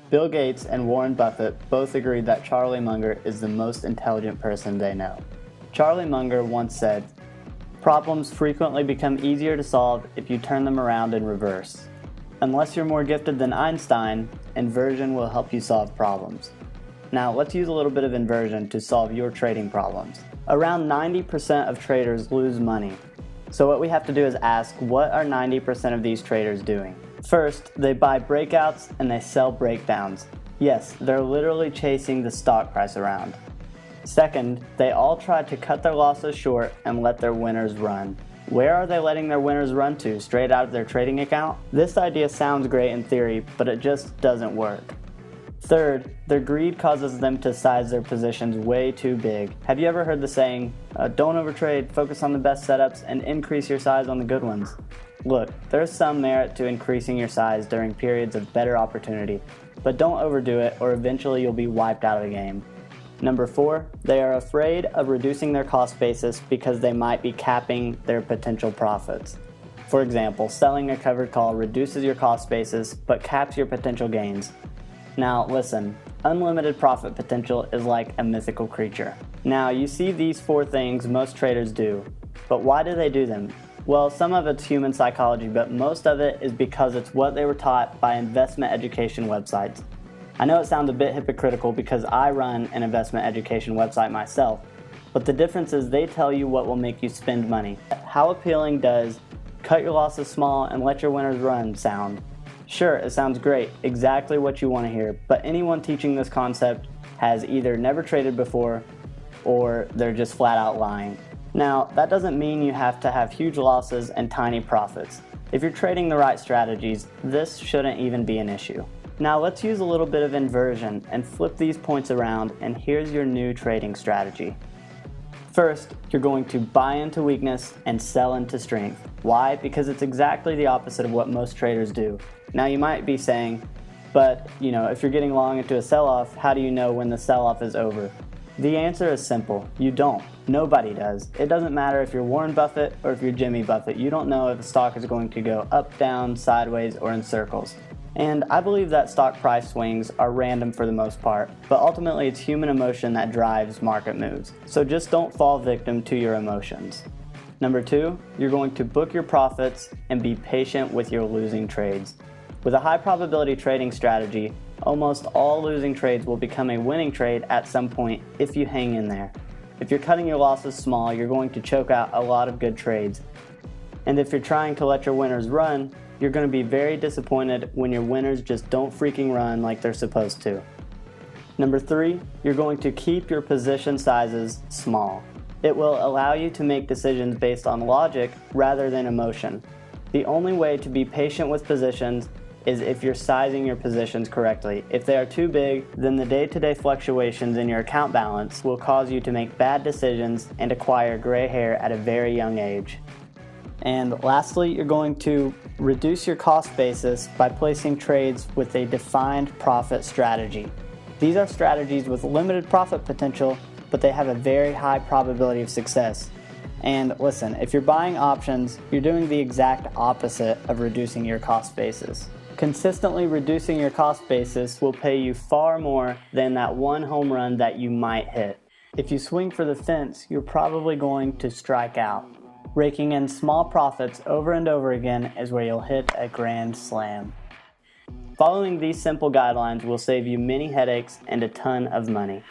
Bill Gates and Warren Buffett both agreed that Charlie Munger is the most intelligent person they know. Charlie Munger once said, "Problems frequently become easier to solve if you turn them around in reverse. Unless you're more gifted than Einstein, inversion will help you solve problems." Now let's use a little bit of inversion to solve your trading problems. Around 90% of traders lose money. So what we have to do is ask, what are 90% of these traders doing? First, they buy breakouts and they sell breakdowns. Yes, they're literally chasing the stock price around. Second, they all try to cut their losses short and let their winners run. Where are they letting their winners run to? Straight out of their trading account? This idea sounds great in theory, but it just doesn't work. Third, their greed causes them to size their positions way too big. Have you ever heard the saying, don't overtrade, focus on the best setups, and increase your size on the good ones? Look, there's some merit to increasing your size during periods of better opportunity, but don't overdo it or eventually you'll be wiped out of the game. Number 4, they are afraid of reducing their cost basis because they might be capping their potential profits. For example, selling a covered call reduces your cost basis but caps your potential gains. Now listen, unlimited profit potential is like a mythical creature. Now you see these 4 things most traders do, but why do they do them? Well, some of it's human psychology, but most of it is because it's what they were taught by investment education websites. I know it sounds a bit hypocritical because I run an investment education website myself, but the difference is they tell you what will make you spend money. How appealing does cut your losses small and let your winners run sound? Sure, it sounds great, exactly what you want to hear, but anyone teaching this concept has either never traded before or they're just flat out lying. Now, that doesn't mean you have to have huge losses and tiny profits. If you're trading the right strategies, this shouldn't even be an issue. Now let's use a little bit of inversion and flip these points around, and here's your new trading strategy. First, you're going to buy into weakness and sell into strength. Why? Because it's exactly the opposite of what most traders do. Now you might be saying, but if you're getting long into a sell-off, how do you know when the sell-off is over? The answer is simple. You don't. Nobody does. It doesn't matter if you're Warren Buffett or if you're Jimmy Buffett. You don't know if the stock is going to go up, down, sideways, or in circles. And I believe that stock price swings are random for the most part, but ultimately it's human emotion that drives market moves. So just don't fall victim to your emotions. Number 2, you're going to book your profits and be patient with your losing trades. With a high probability trading strategy, almost all losing trades will become a winning trade at some point if you hang in there. If you're cutting your losses small, you're going to choke out a lot of good trades. And if you're trying to let your winners run, you're going to be very disappointed when your winners just don't freaking run like they're supposed to. Number 3, you're going to keep your position sizes small. It will allow you to make decisions based on logic rather than emotion. The only way to be patient with positions is if you're sizing your positions correctly. If they are too big, then the day-to-day fluctuations in your account balance will cause you to make bad decisions and acquire gray hair at a very young age. And lastly, you're going to reduce your cost basis by placing trades with a defined profit strategy. These are strategies with limited profit potential, but they have a very high probability of success. And listen, if you're buying options, you're doing the exact opposite of reducing your cost basis. Consistently reducing your cost basis will pay you far more than that one home run that you might hit. If you swing for the fence, you're probably going to strike out. Raking in small profits over and over again is where you'll hit a grand slam. Following these simple guidelines will save you many headaches and a ton of money.